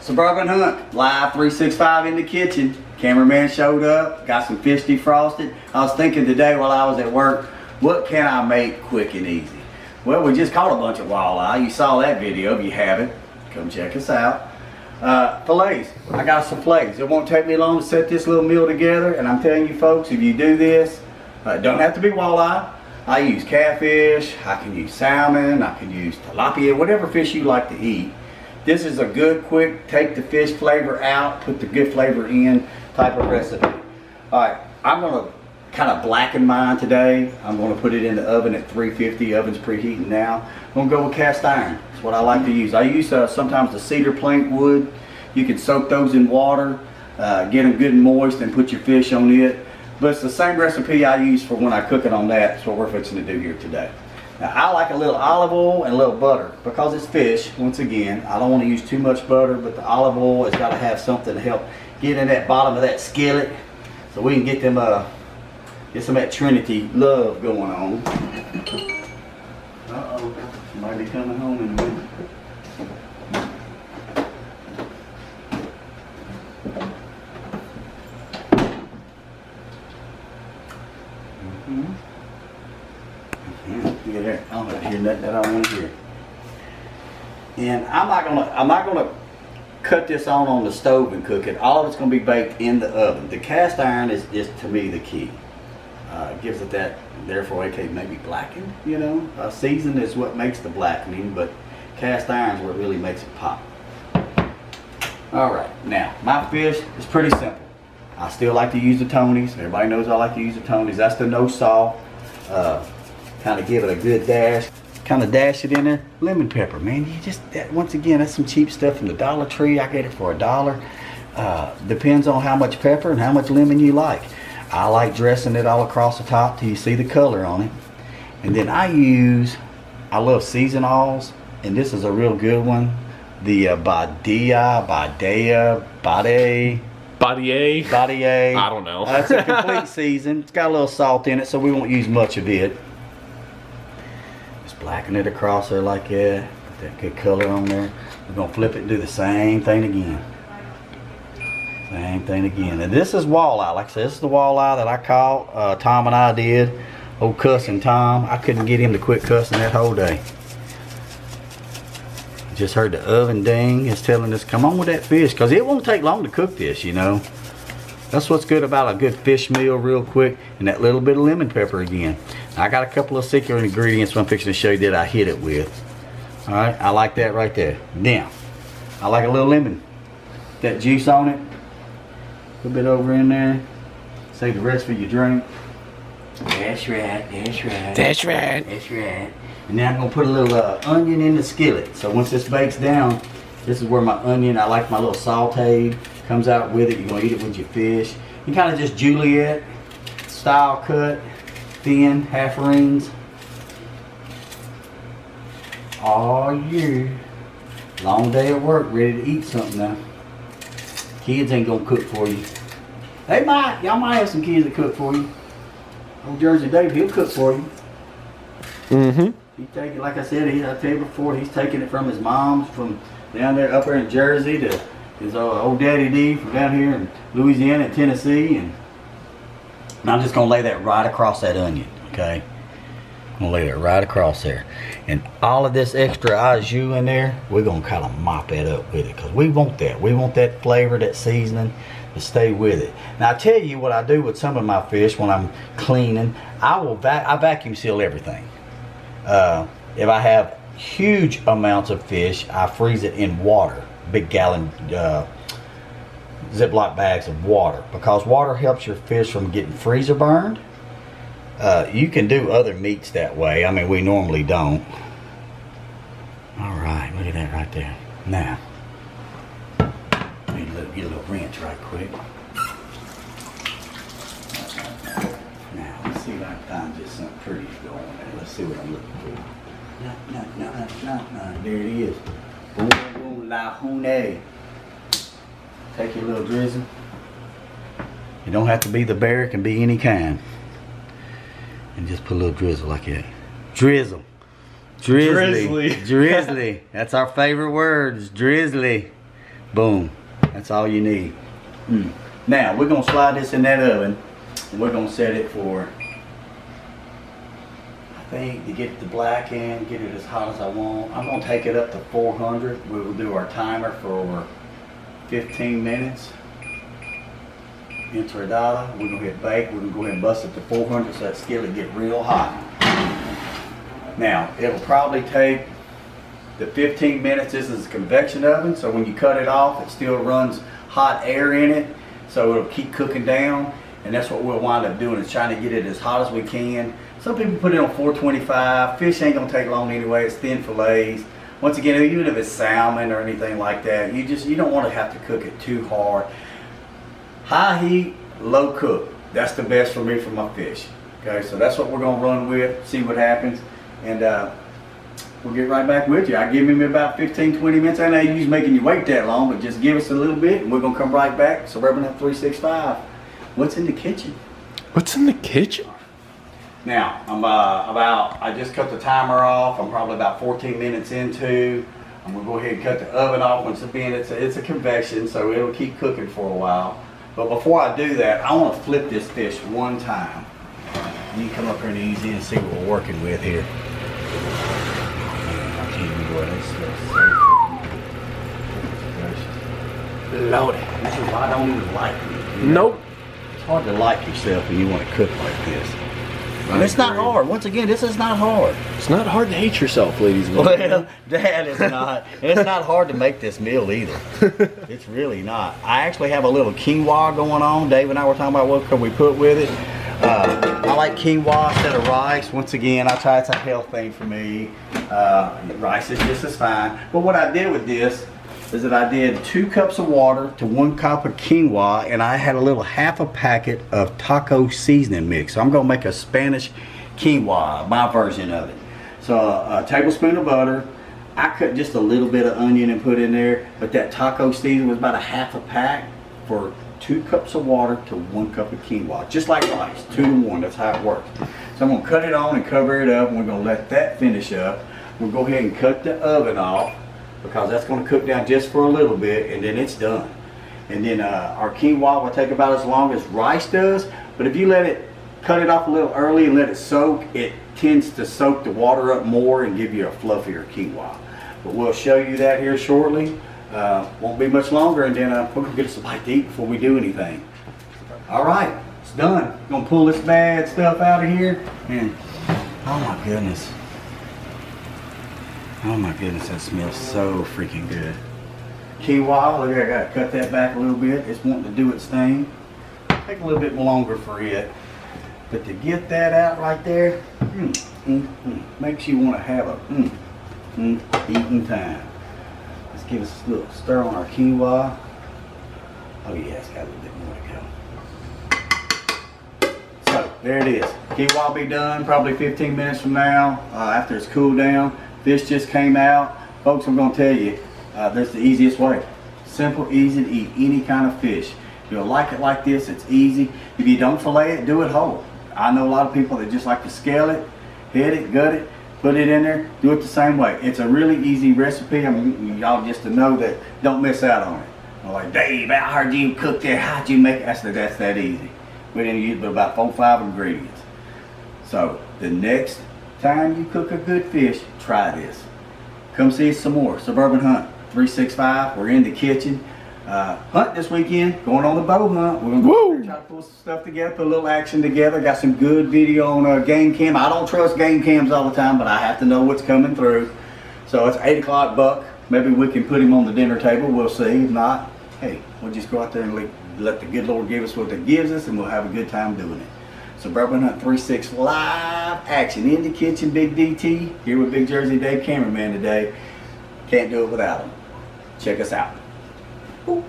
Suburban Hunt, live 365 in the kitchen. Cameraman showed up, got some fish defrosted. I was thinking today while I was at work, what can I make quick and easy? Well, we just caught a bunch of walleye. You saw that video. If you haven't, come check us out. Fillets. I got some fillets. It won't take me long to set this little meal together. And I'm telling you folks, if you do this, it don't have to be walleye. I use catfish, I can use salmon, I can use tilapia, whatever fish you like to eat. This is a good, quick, take the fish flavor out, put the good flavor in type of recipe. Alright, I'm going to kind of blacken mine today. I'm going to put it in the oven at 350. Oven's preheating now. I'm going to go with cast iron. That's what I like to use. I use sometimes the cedar plank wood. You can soak those in water, get them good and moist, and put your fish on it. But it's the same recipe I use for when I cook it on that. That's what we're fixing to do here today. Now I like a little olive oil and a little butter because it's fish. Once again, I don't want to use too much butter, but the olive oil has got to have something to help get in that bottom of that skillet, so we can get them get some of that Trinity love going on. Uh-oh, somebody be coming home in a minute. Look at there. I don't hear nothing that I want to hear. And I'm not gonna cut this on the stove and cook it. All of it's gonna be baked in the oven. The cast iron is to me the key. It gives it that, therefore aka maybe blackened, you know. Season is what makes the blackening, but cast iron is what really makes it pop. Alright, now my fish is pretty simple. I still like to use the Tonys. Everybody knows I like to use the Tonys. That's the no salt. Kind of give it a good dash. Kind of dash it in there. Lemon pepper, man. Once again, that's some cheap stuff from the Dollar Tree. I get it for $1. Depends on how much pepper and how much lemon you like. I like dressing it all across the top till you see the color on it. And then I love seasonals, and this is a real good one. The Badier. I don't know. It's a complete season. It's got a little salt in it, so we won't use much of it. Just blacken it across there like that. Put that good color on there. We're going to flip it and do the same thing again. Same thing again. And this is walleye. Like I said, this is the walleye that I caught. Tom and I did. Old cussing Tom. I couldn't get him to quit cussing that whole day. Just heard the oven ding. It's telling us, come on with that fish, because it won't take long to cook this, you know. That's what's good about a good fish meal real quick. And that little bit of lemon pepper again. I got a couple of secret ingredients I'm fixing to show you that I hit it with. Alright, I like that right there. Now, I like a little lemon. That juice on it. A little bit over in there. Save the rest for your drink. That's right, that's right. That's right. That's right. And now I'm going to put a little onion in the skillet. So once this bakes down, this is where my onion, I like my little sauteed, comes out with it. You're going to eat it with your fish. You kind of just Juliet style cut, thin, half rings. Oh yeah. Long day at work, ready to eat something now. Kids ain't going to cook for you. They might. Y'all might have some kids that cook for you. Old Jersey Dave, he'll cook for you. Mm-hmm. He take it, like I said, I tell you before, he's taking it from his mom's from down there, up there in Jersey, to his old daddy D from down here in Louisiana and Tennessee, and I'm just gonna lay that right across that onion, okay? I'm gonna lay that right across there, and all of this extra au jus in there, we're gonna kind of mop that up with it, because we want that. We want that flavor, that seasoning to stay with it. Now I tell you what I do with some of my fish when I'm cleaning. I vacuum seal everything. If I have huge amounts of fish, I freeze it in water, big gallon Ziploc bags of water, because water helps your fish from getting freezer burned. You can do other meats that way. I mean, we normally don't. All right, look at that right there. Now, let me get a little rinse right quick. Now, let's see if I can find just something pretty to go on there. Let's see what I'm looking for. No. There it is. Boom, boom, la hune. Take your little drizzle. You don't have to be the bear, it can be any kind. And just put a little drizzle like that. Drizzle. Drizzly. Drizzly. That's our favorite word, is drizzly. Boom. That's all you need. Now we're gonna slide this in that oven, and we're gonna set it for, I think, to get the blackened, get it as hot as I want. I'm gonna take it up to 400. We will do our timer for 15 minutes. Entrada. We're gonna hit bake. We're gonna go ahead and bust it to 400 so that skillet get real hot. Now it'll probably take the 15 minutes. This is a convection oven, so when you cut it off, it still runs hot air in it, so it'll keep cooking down. And that's what we'll wind up doing, is trying to get it as hot as we can. Some people put it on 425. Fish ain't gonna take long anyway. It's thin fillets. Once again, even if it's salmon or anything like that, you don't want to have to cook it too hard. High heat, low cook. That's the best for me for my fish. Okay, so that's what we're gonna run with. See what happens, and we'll get right back with you. I'll give him about 15-20 minutes. I know you're making you wait that long, but just give us a little bit, and we're gonna come right back. Suburban 365. What's in the kitchen? What's in the kitchen? Now, I just cut the timer off. I'm probably about 14 minutes into. I'm gonna go ahead and cut the oven off. Once again, it's a convection, so it'll keep cooking for a while. But before I do that, I want to flip this fish one time. You can come up here and easy and see what we're working with here. I can't even go ahead and Loaded. this is why I don't even like it. Nope. It's hard to like yourself when you want to cook like this. And it's not hard. Once again, this is not hard. It's not hard to hate yourself, ladies and Well, gentlemen. Dad, it's not. And it's not hard to make this meal either. It's really not. I actually have a little quinoa going on. Dave and I were talking about what could we put with it. I like quinoa instead of rice. Once again, I try, it's a health thing for me. Rice is just as fine. But what I did with this is that I did 2 cups of water to 1 cup of quinoa, and I had a little half a packet of taco seasoning mix. So I'm gonna make a Spanish quinoa, my version of it. So a tablespoon of butter. I cut just a little bit of onion and put in there, but that taco seasoning was about a half a pack for 2 cups of water to 1 cup of quinoa, just like rice, 2 to 1. That's how it works. So I'm gonna cut it on and cover it up, and we're gonna let that finish up. We'll go ahead and cut the oven off, because that's going to cook down just for a little bit, and then it's done. And then our quinoa will take about as long as rice does, but if you cut it off a little early and let it soak, it tends to soak the water up more and give you a fluffier quinoa. But we'll show you that here shortly. Won't be much longer, and then we're going to get us a bite to eat before we do anything. All right, it's done. I'm going to pull this bad stuff out of here, and oh my goodness. Oh my goodness, that smells so freaking good. Quinoa, look, I gotta cut that back a little bit. It's wanting to do its thing. Take a little bit longer for it. But to get that out right there, makes you want to have a eating time. Let's give us a little stir on our quinoa. Oh yeah, it's got a little bit more to go. So, there it is. Quinoa will be done probably 15 minutes from now, after it's cooled down. Fish just came out. Folks, I'm going to tell you, that's the easiest way. Simple, easy to eat any kind of fish. You'll like it like this, it's easy. If you don't fillet it, do it whole. I know a lot of people that just like to scale it, head it, gut it, put it in there, do it the same way. It's a really easy recipe. I mean, y'all just to know that, don't miss out on it. I'm like, Dave, I heard you cook that, how'd you make it? That's that easy. We didn't use but about 4 or 5 ingredients. So, the next time you cook a good fish, try this. Come see us some more. Suburban Hunt 365. We're in the kitchen. Hunt this weekend. Going on the bow hunt. We're going to try to pull some stuff together, put a little action together. Got some good video on game cam. I don't trust game cams all the time, but I have to know what's coming through. So it's 8 o'clock buck. Maybe we can put him on the dinner table. We'll see. If not, hey, we'll just go out there and let the good Lord give us what it gives us, and we'll have a good time doing it. Suburban Hunt 36 live action in the kitchen. Big DT here with Big Jersey Dave cameraman today. Can't do it without him. Check us out. Ooh.